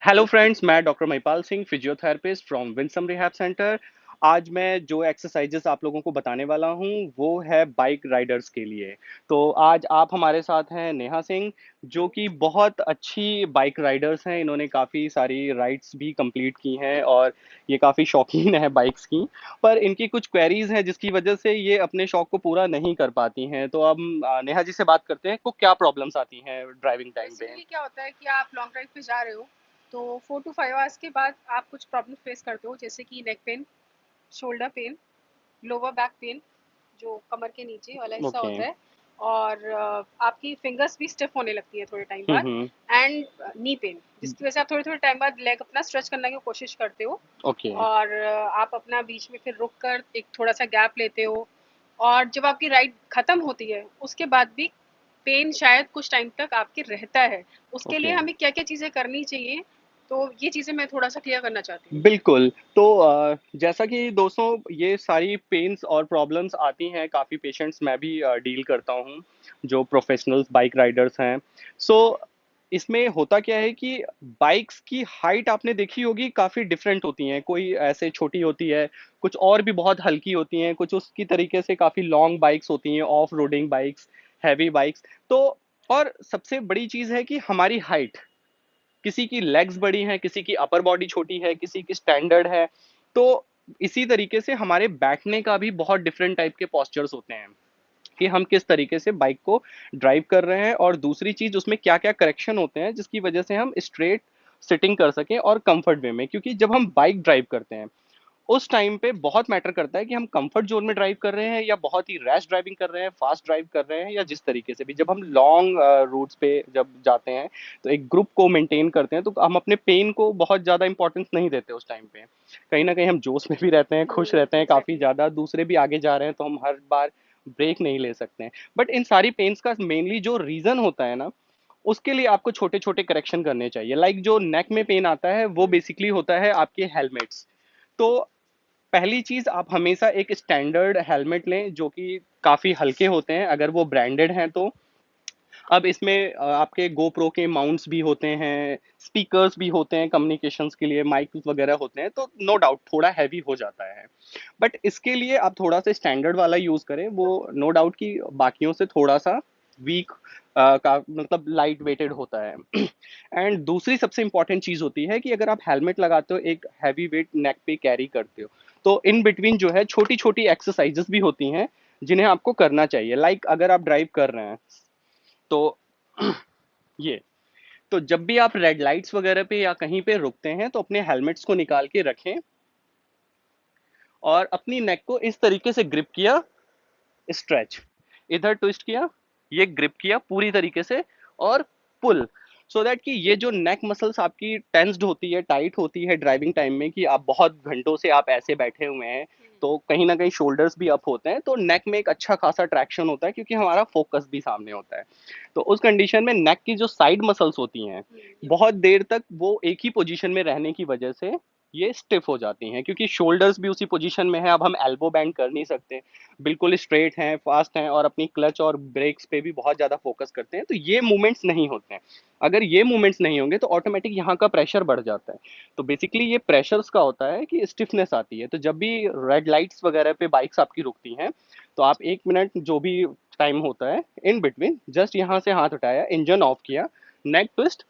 Hello friends, मैं doctor Mahipal Singh, physiotherapist from Winsome rehab centre. आज मैं जो एक्सरसाइजेस आप लोगों को बताने वाला हूँ वो है बाइक राइडर्स के लिए। तो आज आप हमारे साथ हैं नेहा सिंह, जो कि बहुत अच्छी बाइक राइडर्स हैं। इन्होंने काफ़ी सारी राइड्स भी कंप्लीट की हैं और ये काफ़ी शौकीन है बाइक्स की। पर इनकी कुछ क्वेरीज हैं जिसकी वजह से ये अपने शौक को पूरा नहीं कर पाती हैं। तो अब नेहा जी से बात करते हैं को क्या प्रॉब्लम्स आती हैं ड्राइविंग टाइम पे। बेसिकली क्या होता है कि आप लॉन्ग ड्राइव पे जा रहे हो तो 4 to 5 आवर्स के बाद आप कुछ प्रॉब्लम फेस करते हो, जैसे कि neck pain, shoulder pain, lower back pain, जो कमर के नीचे वाला हिस्सा ओके। होता है, और आपकी फिंगर्स भी स्टिफ होने लगती है थोड़े टाइम बाद, हम्म। एंड नी पेन, जिसकी वजह से आप थोड़े थोड़े टाइम बाद लेग अपना स्ट्रेच करने की कोशिश करते हो। ओके। और आप अपना बीच में फिर रुक कर एक थोड़ा सा गैप लेते हो, और जब आपकी राइड खत्म होती है उसके बाद भी पेन शायद कुछ टाइम तक आपके रहता है। उसके लिए ओके। हमें क्या क्या चीज़ें करनी चाहिए, तो ये चीज़ें मैं थोड़ा सा क्लियर करना चाहती हूँ। बिल्कुल। तो जैसा कि दोस्तों ये सारी पेन्स और प्रॉब्लम्स आती हैं, काफ़ी पेशेंट्स मैं भी डील करता हूँ जो प्रोफेशनल्स बाइक राइडर्स हैं। सो इसमें होता क्या है कि बाइक्स की हाइट आपने देखी होगी काफ़ी डिफरेंट होती हैं। कोई ऐसे छोटी होती है, कुछ और भी बहुत हल्की होती हैं, कुछ उसकी तरीके से काफ़ी लॉन्ग बाइक्स होती हैं, off roading bikes, heavy bikes. तो और सबसे बड़ी चीज़ है कि हमारी हाइट, किसी की लेग्स बड़ी हैं, किसी की अपर बॉडी छोटी है, किसी की स्टैंडर्ड है। तो इसी तरीके से हमारे बैठने का भी बहुत डिफरेंट टाइप के पोस्चर्स होते हैं कि हम किस तरीके से बाइक को ड्राइव कर रहे हैं, और दूसरी चीज उसमें क्या क्या करेक्शन होते हैं जिसकी वजह से हम स्ट्रेट सिटिंग कर सकें और कंफर्ट वे में। क्योंकि जब हम बाइक ड्राइव करते हैं उस टाइम पे बहुत मैटर करता है कि हम कंफर्ट जोन में ड्राइव कर रहे हैं या बहुत ही रैश ड्राइविंग कर रहे हैं, फास्ट ड्राइव कर रहे हैं, या जिस तरीके से भी। जब हम लॉन्ग रूट्स पे जब जाते हैं तो एक ग्रुप को मेंटेन करते हैं, तो हम अपने पेन को बहुत ज़्यादा इंपॉर्टेंस नहीं देते उस टाइम पे। कहीं ना कहीं हम जोश में भी रहते हैं, खुश रहते हैं काफ़ी एग्जैक्टली। ज़्यादा, दूसरे भी आगे जा रहे हैं तो हम हर बार ब्रेक नहीं ले सकते हैं। बट इन सारी पेन्स का मेनली जो रीज़न होता है ना, उसके लिए आपको छोटे छोटे करेक्शन करने चाहिए। लाइक जो नेक में पेन आता है वो बेसिकली होता है आपके हेलमेट्स। तो पहली चीज आप हमेशा एक स्टैंडर्ड हेलमेट लें जो कि काफी हल्के होते हैं अगर वो ब्रांडेड हैं तो। अब इसमें आपके गोप्रो के माउंट्स भी होते हैं, स्पीकर्स भी होते हैं, कम्युनिकेशंस के लिए माइक वगैरह होते हैं, तो नो डाउट थोड़ा हैवी हो जाता है। बट इसके लिए आप थोड़ा सा स्टैंडर्ड वाला यूज करें, वो नो डाउट कि बाकियों से थोड़ा सा वीक का मतलब लाइट वेटेड होता है। एंड दूसरी सबसे इंपॉर्टेंट चीज होती है कि अगर आप हेलमेट लगाते हो, एक हैवी वेट नेक पे कैरी करते हो, तो इन बिटवीन जो है छोटी छोटी एक्सरसाइजेस भी होती हैं जिन्हें आपको करना चाहिए। लाइक अगर आप ड्राइव कर रहे हैं तो ये, तो जब भी आप रेड लाइट्स वगैरह पे या कहीं पे रुकते हैं तो अपने हेलमेट्स को निकाल के रखें और अपनी नेक को इस तरीके से ग्रिप किया, स्ट्रेच, इधर ट्विस्ट किया, ये ग्रिप किया पूरी तरीके से, और पुल, सो दैट कि ये जो नेक मसल्स आपकी टेंस्ड होती है, टाइट होती है ड्राइविंग टाइम में, कि आप बहुत घंटों से आप ऐसे बैठे हुए हैं, तो कहीं ना कहीं शोल्डर्स भी अप होते हैं, तो नेक में एक अच्छा खासा ट्रैक्शन होता है क्योंकि हमारा फोकस भी सामने होता है। तो उस कंडीशन में नेक की जो साइड मसल्स होती हैं बहुत देर तक वो एक ही पोजीशन में रहने की वजह से ये स्टिफ हो जाती हैं, क्योंकि शोल्डर्स भी उसी पोजीशन में है। अब हम एल्बो बैंड कर नहीं सकते, बिल्कुल स्ट्रेट हैं, फास्ट हैं, और अपनी क्लच और ब्रेक्स पे भी बहुत ज़्यादा फोकस करते हैं, तो ये मूवमेंट्स नहीं होते हैं। अगर ये मूवमेंट्स नहीं होंगे तो ऑटोमेटिक यहाँ का प्रेशर बढ़ जाता है। तो बेसिकली ये प्रेशर्स का होता है कि स्टिफनेस आती है। तो जब भी रेड लाइट्स वगैरह पे बाइक्स आपकी रुकती हैं तो आप 1 मिनट जो भी टाइम होता है इन बिटवीन, जस्ट यहाँ से हाथ उठाया, इंजन ऑफ किया, नेक ट्विस्ट,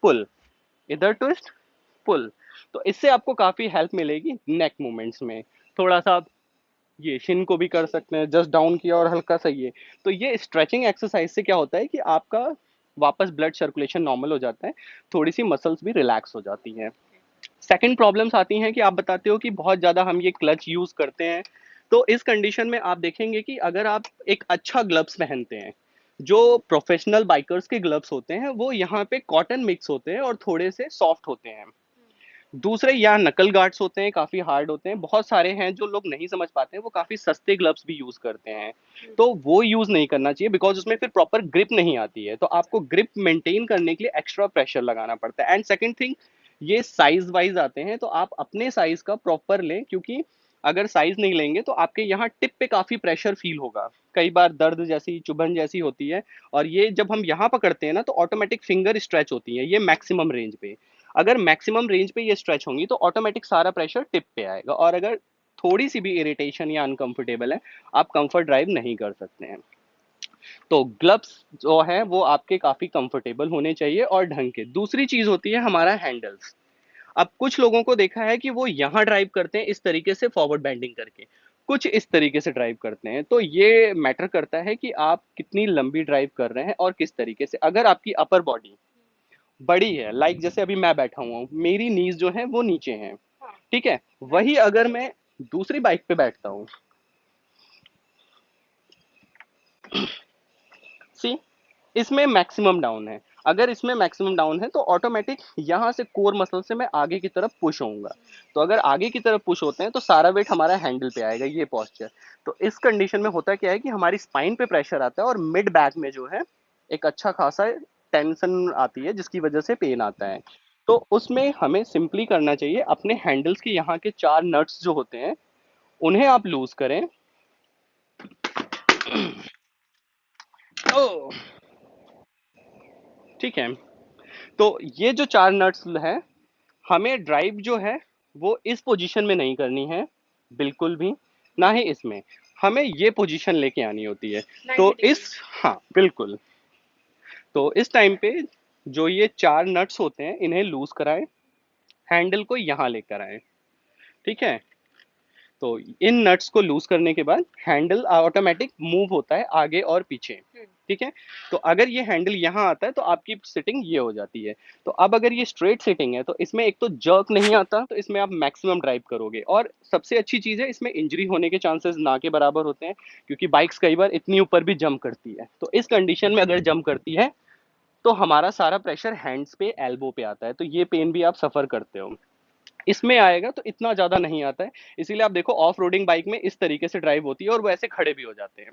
पुल, इधर ट्विस्ट, पुल। तो इससे आपको काफ़ी हेल्प मिलेगी नेक मूवमेंट्स में। थोड़ा सा ये शिन को भी कर जी। सकते हैं, जस्ट डाउन किया और हल्का सा ये। तो ये स्ट्रेचिंग एक्सरसाइज से क्या होता है कि आपका वापस ब्लड सर्कुलेशन नॉर्मल हो जाता है, थोड़ी सी मसल्स भी रिलैक्स हो जाती हैं। सेकंड प्रॉब्लम्स आती हैं कि आप बताते हो कि बहुत ज़्यादा हम ये क्लच यूज़ करते हैं। तो इस कंडीशन में आप देखेंगे कि अगर आप एक अच्छा ग्लव्स पहनते हैं, जो प्रोफेशनल बाइकर्स के ग्लव्स होते हैं वो यहाँ पे कॉटन मिक्स होते हैं और थोड़े से सॉफ्ट होते हैं। दूसरे यहाँ नकल गार्ड्स होते हैं, काफ़ी हार्ड होते हैं। बहुत सारे हैं जो लोग नहीं समझ पाते हैं, वो काफ़ी सस्ते ग्लव्स भी यूज़ करते हैं। तो वो यूज़ नहीं करना चाहिए बिकॉज उसमें फिर प्रॉपर ग्रिप नहीं आती है। तो आपको ग्रिप मेंटेन करने के लिए एक्स्ट्रा प्रेशर लगाना पड़ता है। एंड सेकंड थिंग, ये साइज वाइज आते हैं, तो आप अपने साइज का प्रॉपर लें, क्योंकि अगर साइज नहीं लेंगे तो आपके यहाँ टिप पे काफ़ी प्रेशर फील होगा, कई बार दर्द जैसी, चुभन जैसी होती है। और ये जब हम यहाँ पकड़ते हैं ना तो ऑटोमेटिक फिंगर स्ट्रेच होती है ये मैक्सिमम रेंज पे। अगर मैक्सिमम रेंज पे ये स्ट्रेच होंगी तो ऑटोमेटिक सारा प्रेशर टिप पे आएगा, और अगर थोड़ी सी भी इरिटेशन या अनकंफर्टेबल है, आप कंफर्ट ड्राइव नहीं कर सकते हैं। तो ग्लव्स जो है वो आपके काफी कंफर्टेबल होने चाहिए और ढंग के। दूसरी चीज होती है हमारा हैंडल्स। अब कुछ लोगों को देखा है कि वो यहाँ ड्राइव करते हैं इस तरीके से फॉरवर्ड बेंडिंग करके, कुछ इस तरीके से ड्राइव करते हैं। तो ये मैटर करता है कि आप कितनी लंबी ड्राइव कर रहे हैं और किस तरीके से। अगर आपकी अपर बॉडी बड़ी है, लाइक जैसे अभी मैं बैठा हुआ हूँ, मेरी नीज जो है वो नीचे है, हाँ। ठीक है, वही अगर मैं दूसरी बाइक पे बैठता हूँ, सी, इसमें मैक्सिमम डाउन है। अगर इसमें मैक्सिमम डाउन है तो ऑटोमेटिक यहाँ से कोर मसल से मैं आगे की तरफ पुश होऊंगा। तो अगर आगे की तरफ पुश होते हैं तो सारा वेट हमारा हैंडल पे आएगा, ये पॉस्चर। तो इस कंडीशन में होता क्या है कि हमारी स्पाइन पे प्रेशर आता है और मिड बैक में जो है एक अच्छा खासा टेंशन आती है, जिसकी वजह से पेन आता है। तो उसमें हमें सिंपली करना चाहिए, अपने हैंडल्स के यहाँ के 4 नट्स जो होते हैं उन्हें आप लूज करें। ओ, ठीक है। तो ये जो 4 नट्स हैं, हमें ड्राइव जो है वो इस पोजीशन में नहीं करनी है, बिल्कुल भी ना ही इसमें। हमें ये पोजीशन लेके आनी होती है। तो 90 डिग्री। इस, हाँ बिल्कुल। तो इस टाइम पे जो ये 4 नट्स होते हैं इन्हें लूज कराएं, हैंडल को यहाँ लेकर आए, ठीक है। तो इन नट्स को लूज करने के बाद हैंडल ऑटोमेटिक मूव होता है आगे और पीछे, ठीक है। तो अगर ये हैंडल यहाँ आता है तो आपकी सिटिंग ये हो जाती है। तो अब अगर ये स्ट्रेट सिटिंग है तो इसमें एक तो जर्क नहीं आता, तो इसमें आप मैक्सिमम ड्राइव करोगे। और सबसे अच्छी चीज़ है, इसमें इंजरी होने के चांसेस ना के बराबर होते हैं, क्योंकि बाइक्स कई बार इतनी ऊपर भी जंप करती है। तो इस कंडीशन में अगर जंप करती है तो हमारा सारा प्रेशर हैंड्स पे एल्बो पे आता है, तो ये पेन भी आप सफर करते हो। इसमें आएगा तो इतना ज्यादा नहीं आता है। इसीलिए आप देखो ऑफ रोडिंग बाइक में इस तरीके से ड्राइव होती है और वो ऐसे खड़े भी हो जाते हैं,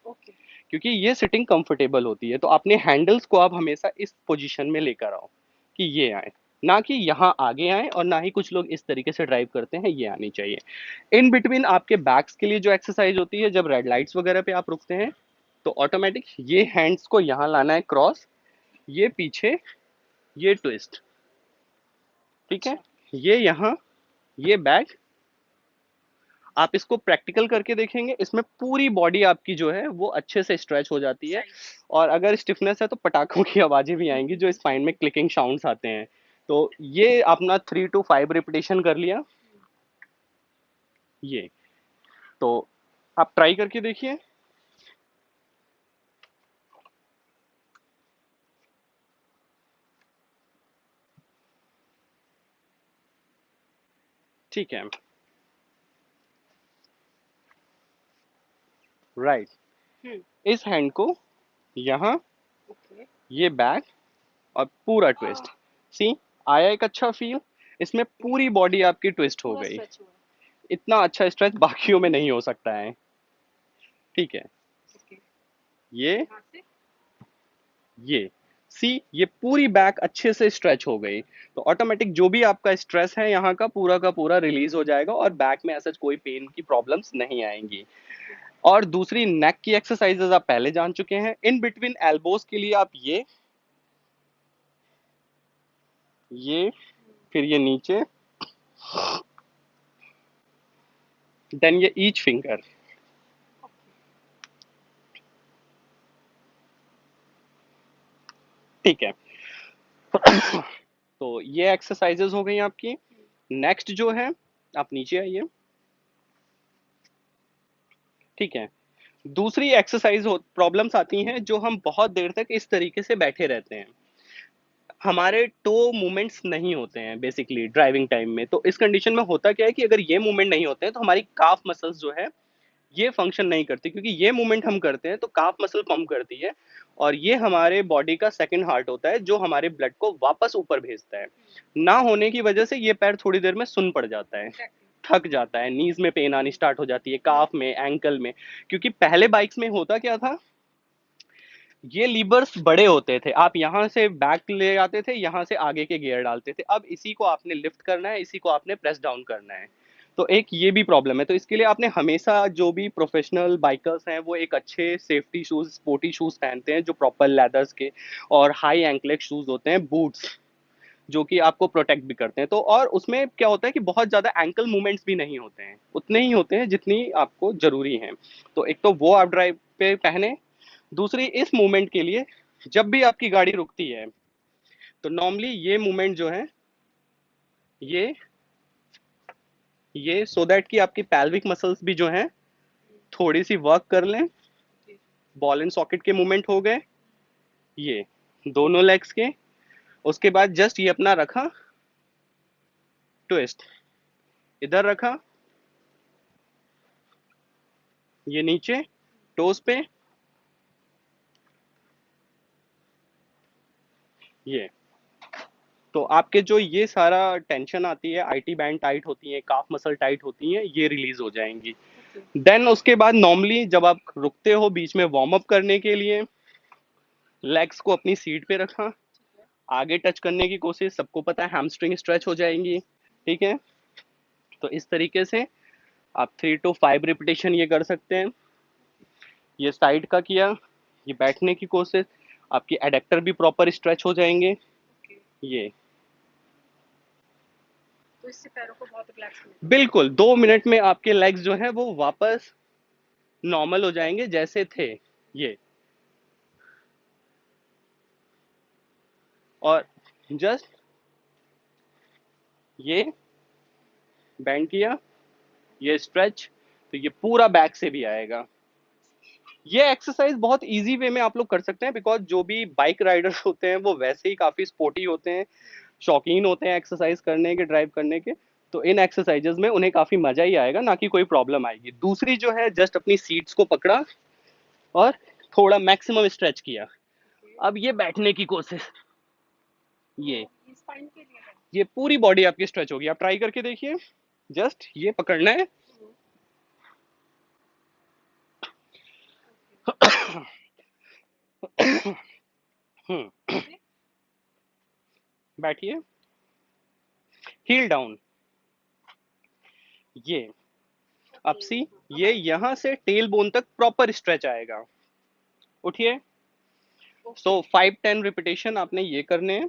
ओके। क्योंकि ये सिटिंग कंफर्टेबल होती है। तो अपने हैंडल्स को आप हमेशा इस पोजीशन में लेकर आओ कि ये आए, ना कि यहाँ आगे आए, और ना ही कुछ लोग इस तरीके से ड्राइव करते हैं, ये आनी चाहिए। इन बिटवीन आपके बैक्स के लिए जो एक्सरसाइज होती है, जब रेड लाइट्स वगैरह पे आप रुकते हैं तो ऑटोमेटिक ये हैंड्स को यहाँ लाना है क्रॉस, ये पीछे, ये ट्विस्ट, ठीक है, अच्छा। ये यहाँ, ये बैक। आप इसको प्रैक्टिकल करके देखेंगे, इसमें पूरी बॉडी आपकी जो है वो अच्छे से स्ट्रेच हो जाती है। साइड। और अगर स्टिफनेस है तो पटाखों की आवाजें भी आएंगी, जो स्पाइन में क्लिकिंग साउंड्स आते हैं। तो ये अपना 3 to 5 रिपीटेशन कर लिया, ये। तो आप ट्राई करके देखिए। ठीक है, राइट। हम्म। इस हैंड को यहाँ, ओके। ये बैक, और पूरा ट्विस्ट। सी, आया एक अच्छा फील। इसमें पूरी बॉडी आपकी ट्विस्ट हो पूरा गई। स्ट्रेच हुआ। इतना अच्छा स्ट्रेच बाकियों में नहीं हो सकता है, ठीक है। ओके। ये यहाँ से। ये सी, ये पूरी बैक अच्छे से स्ट्रेच हो गई। तो ऑटोमेटिक जो भी आपका स्ट्रेस है यहाँ का पूरा रिलीज हो जाएगा, और बैक में ऐसा कोई पेन की प्रॉब्लम्स नहीं आएंगी। ओके। और दूसरी नेक की एक्सरसाइजेज आप पहले जान चुके हैं। इन बिटवीन एल्बोज के लिए आप ये फिर ये नीचे, देन ये ईच फिंगर, ओके। ठीक है। तो ये एक्सरसाइजेज हो गई आपकी। नेक्स्ट जो है, आप नीचे आइए, ठीक है। दूसरी एक्सरसाइज प्रॉब्लम्स आती हैं जो हम बहुत देर तक इस तरीके से बैठे रहते हैं, हमारे टो मूवमेंट्स नहीं होते हैं बेसिकली ड्राइविंग टाइम में। तो इस कंडीशन में होता क्या है कि अगर ये मूवमेंट नहीं होते हैं तो हमारी काफ मसल्स जो है ये फंक्शन नहीं करती, क्योंकि ये मूवमेंट हम करते हैं तो काफ मसल पंप करती है, और ये हमारे बॉडी का सेकंड हार्ट होता है जो हमारे ब्लड को वापस ऊपर भेजता है। ना होने की वजह से ये पैर थोड़ी देर में सुन पड़ जाता है, एग्जैक्टली। थक जाता है, नीज में पेन आनी स्टार्ट हो जाती है, काफ में, एंकल में। क्योंकि पहले बाइक्स में होता क्या था, ये लीवर्स बड़े होते थे, आप यहाँ से बैक ले आते थे, यहाँ से आगे के गियर डालते थे। अब इसी को आपने लिफ्ट करना है, इसी को आपने प्रेस डाउन करना है। तो एक ये भी प्रॉब्लम है। तो इसके लिए आपने हमेशा, जो भी प्रोफेशनल बाइकर्स हैं वो एक अच्छे सेफ्टी शूज, स्पोर्टी शूज पहनते हैं जो प्रॉपर लेदर्स के, और हाई एंकलेट शूज होते हैं, बूट्स, जो कि आपको प्रोटेक्ट भी करते हैं। तो और उसमें क्या होता है कि बहुत ज़्यादा एंकल मूवमेंट्स भी नहीं होते हैं, उतने ही होते हैं जितनी आपको ज़रूरी हैं। तो एक तो वो आप ड्राइव पे पहने, दूसरी इस मूवमेंट के लिए जब भी आपकी गाड़ी रुकती है तो नॉर्मली ये मूवमेंट जो है ये सो दैट कि आपकी पैल्विक मसल्स भी जो हैं थोड़ी सी वर्क कर लें। ओके। बॉल एंड सॉकेट के मूवमेंट हो गए ये दोनों लेग्स के। उसके बाद जस्ट ये अपना रखा ट्विस्ट, इधर रखा ये नीचे टोस पे ये। तो आपके जो ये सारा टेंशन आती है, आईटी बैंड टाइट होती है, काफ मसल टाइट होती हैं, ये रिलीज हो जाएंगी। ओके। देन उसके बाद नॉर्मली जब आप रुकते हो बीच में वार्म अप करने के लिए, लेग्स को अपनी सीट पे रखा, ठीक है। आगे टच करने की कोशिश, सबको पता है हैमस्ट्रिंग स्ट्रेच हो जाएंगी। ठीक है, तो इस तरीके से आप 3 to 5 रिपीटेशन ये कर सकते हैं। ये साइड का किया, ये बैठने की कोशिश, आपकी एडेक्टर भी प्रॉपर स्ट्रेच हो जाएंगे ओके। ये। तो इससे पैरों को बहुत रिलैक्स मिलता बिल्कुल 2 मिनट में आपके लेग्स जो हैं वो वापस नॉर्मल हो जाएंगे जैसे थे ये। और जस्ट ये बैंड किया, ये स्ट्रेच, तो ये पूरा बैक से भी आएगा। ये एक्सरसाइज बहुत इजी वे में आप लोग कर सकते हैं, बिकॉज जो भी बाइक राइडर्स होते हैं वो वैसे ही काफी स्पोर्टी होते हैं, शौकीन होते हैं एक्सरसाइज करने के, ड्राइव करने के। तो इन एक्सरसाइजेज में उन्हें काफी मजा ही आएगा, ना कि कोई प्रॉब्लम आएगी। दूसरी जो है जस्ट अपनी सीट्स को पकड़ा और थोड़ा मैक्सिमम स्ट्रेच किया। है। अब ये बैठने की कोशिश ये ये स्पाइन के लिए है। ये पूरी बॉडी आपकी स्ट्रेच होगी। आप ट्राई करके देखिए, जस्ट ये पकड़ना है। हम्म। ओके। हम्म, ऐसे। बैठिए, हील डाउन ये। अब ओके। सी हाँ, अब ये आया। यहाँ से टेल बोन तक प्रॉपर स्ट्रेच आएगा। उठिए। So okay. 5-10 रिपीटेशन आपने ये करने हैं।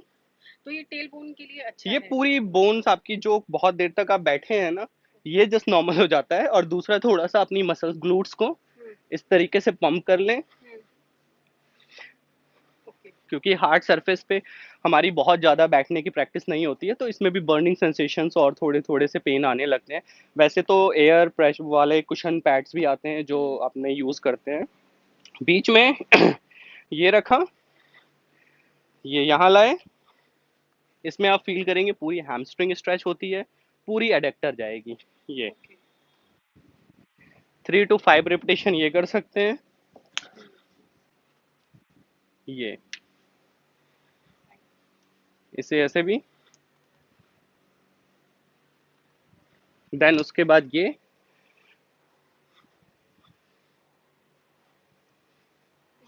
तो ये टेल बोन के लिए अच्छा ये है। पूरी बोन्स आपकी जो बहुत देर तक आप बैठे हैं ना, ओके। ये जस्ट नॉर्मल हो जाता है। और दूसरा थोड़ा सा अपनी मसल्स ग्लूट्स को हम्म। इस तरीके से पंप कर लें, हम्म। ओके। क्योंकि हार्ड सरफेस पे हमारी बहुत ज़्यादा बैठने की प्रैक्टिस नहीं होती है, तो इसमें भी बर्निंग सेंसेशंस और थोड़े थोड़े से पेन आने लगते हैं। वैसे तो एयर प्रेशर वाले कुशन पैड्स भी आते हैं जो हम्म। अपने यूज़ करते हैं। बीच में ये रखा, ये यहाँ लाए, इसमें आप फील करेंगे पूरी हैमस्ट्रिंग स्ट्रेच होती है, पूरी एडेक्टर जाएगी ये। ओके। 3 to 5 रिपीटेशन ये कर सकते हैं हम्म। ये। इसे ऐसे भी। देन उसके बाद ये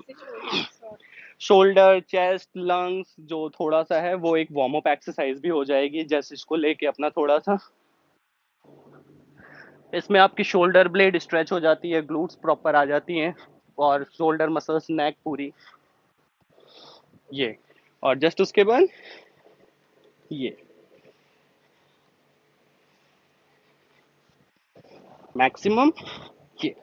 इससे शोल्डर्स और। शोल्डर, चेस्ट, लंग्स जो थोड़ा सा है वो एक वार्म अप एक्सरसाइज भी हो जाएगी, जस्ट इसको लेके अपना थोड़ा सा। इसमें आपकी शोल्डर ब्लेड स्ट्रेच हो जाती है, ग्लूट्स प्रॉपर आ जाती हैं, और शोल्डर मसल्स, नेक पूरी ये। और जस्ट उसके बाद ये मैक्सिमम ये।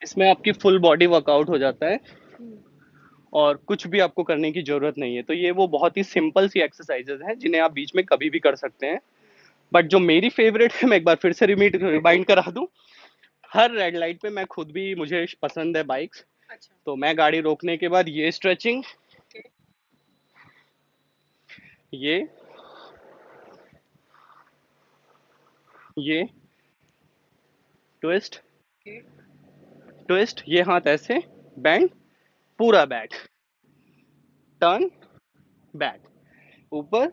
इसमें आपकी फुल बॉडी वर्कआउट हो जाता है हम्म। और कुछ भी आपको करने की जरूरत नहीं है। तो ये वो बहुत ही सिंपल सी एक्सरसाइजेज हैं जिन्हें आप बीच में कभी भी कर सकते हैं। बट जो मेरी फेवरेट है, मैं एक बार फिर से रिमाइंड करा दूं, हर रेड लाइट पे मैं खुद भी, मुझे पसंद है बाइक्स, अच्छा। तो मैं गाड़ी रोकने के बाद ये स्ट्रेचिंग, ओके। ये ये ट्विस्ट, ओके। ट्विस्ट, ये हाथ ऐसे, बैंड, पूरा बैक, टर्न, बैक, ऊपर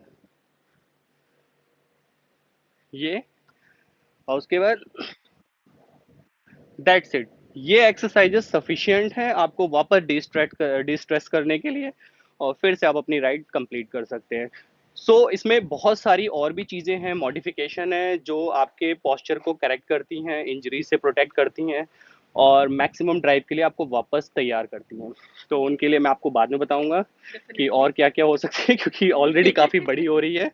ये। और उसके बाद दैट्स इट। ये एक्सरसाइजेस सफिशिएंट हैं आपको वापस डिस्ट्रेस करने के लिए, और फिर से आप अपनी राइड कंप्लीट कर सकते हैं। इसमें बहुत सारी और भी चीज़ें हैं, मॉडिफिकेशन है जो आपके पोस्चर को करेक्ट करती हैं, इंजरी से प्रोटेक्ट करती हैं। और मैक्सिमम ड्राइव के लिए आपको वापस तैयार करती हैं। तो उनके लिए मैं आपको बाद में बताऊंगा कि डेफिनेटली। और क्या क्या हो सकती है, क्योंकि ऑलरेडी काफ़ी बड़ी हो रही है।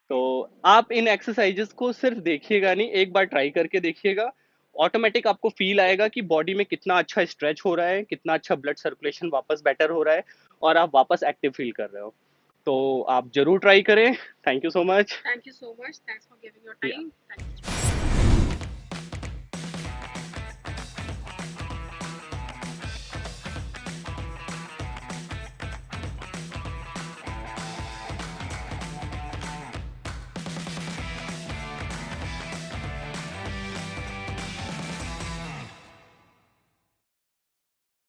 तो आप इन एक्सरसाइजेस को सिर्फ देखिएगा नहीं, एक बार ट्राई करके देखिएगा। ऑटोमेटिक आपको फील आएगा कि बॉडी में कितना अच्छा स्ट्रेच हो रहा है, कितना अच्छा ब्लड सर्कुलेशन वापस बेटर हो रहा है, और आप वापस एक्टिव फील कर रहे हो। तो आप जरूर ट्राई करें। Thank you so much. Thank you so much, thanks for giving your या टाइम, थैंक यू।